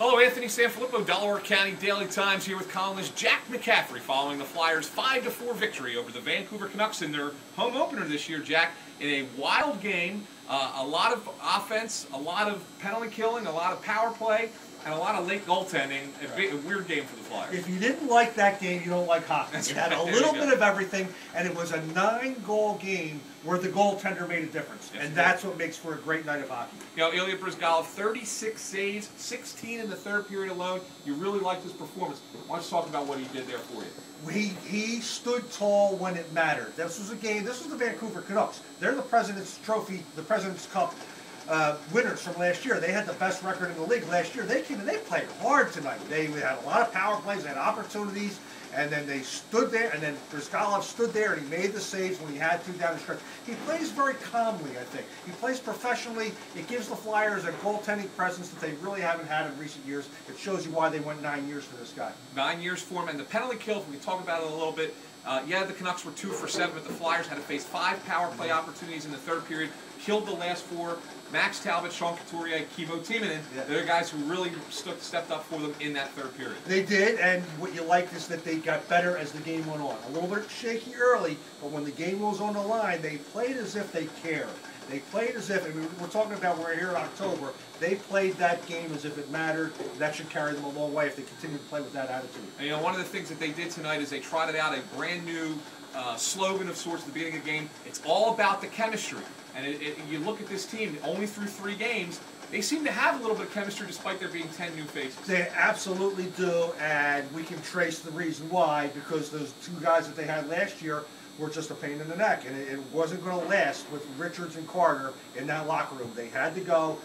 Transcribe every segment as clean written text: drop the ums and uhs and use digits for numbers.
Hello, Anthony SanFilippo, Delaware County Daily Times here with columnist Jack McCaffery following the Flyers' 5-4 victory over the Vancouver Canucks in their home opener this year, Jack, in a wild game, a lot of offense, a lot of penalty killing, a lot of power play, and a lot of late goaltending. A weird game for the Flyers. If you didn't like that game, you don't like hockey. It had a little bit of everything, and it was a 9-goal game where the goaltender made a difference. Yes, and that's what makes for a great night of hockey. You know, Ilya Bryzgalov, 36 saves, 16 in the third period alone. You really liked his performance. Why don't you talk about what he did there for you? He stood tall when it mattered. This was a game, this was the Vancouver Canucks. They're the President's Trophy, the President's Cup winners from last year. They had the best record in the league last year. They came and they played hard tonight. They had a lot of power plays, they had opportunities, and then they stood there, and then Bryzgalov stood there and he made the saves when he had to down the stretch. He plays very calmly, I think. He plays professionally. It gives the Flyers a goaltending presence that they really haven't had in recent years. It shows you why they went 9 years for this guy. 9 years for him, and the penalty kill, we can talk about it a little bit. Yeah, the Canucks were 2 for 7, but the Flyers had to face 5 power play opportunities in the third period, killed the last 4. Max Talbot, Sean Couturier, Kimmo Timonen, they're guys who really stepped up for them in that third period. They did, and what you liked is that they got better as the game went on. A little bit shaky early, but when the game was on the line, they played as if they cared. They played as if, and we're talking about we're here in October, they played that game as if it mattered. That should carry them a long way if they continue to play with that attitude. And, you know, one of the things that they did tonight is they trotted out a brand new slogan of sorts at the beginning of the game. It's all about the chemistry. And you look at this team, only through 3 games, they seem to have a little bit of chemistry despite there being 10 new faces. They absolutely do, and we can trace the reason why, because those 2 guys that they had last year were just a pain in the neck, and it wasn't going to last with Richards and Carter in that locker room. They had to go.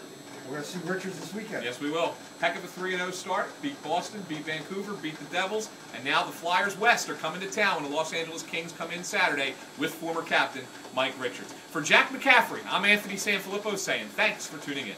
We're going to see Richards this weekend. Yes, we will. Heck of a 3-0 start. Beat Boston, beat Vancouver, beat the Devils, and now the Flyers West are coming to town when the Los Angeles Kings come in Saturday with former captain Mike Richards. For Jack McCaffery, I'm Anthony SanFilippo saying thanks for tuning in.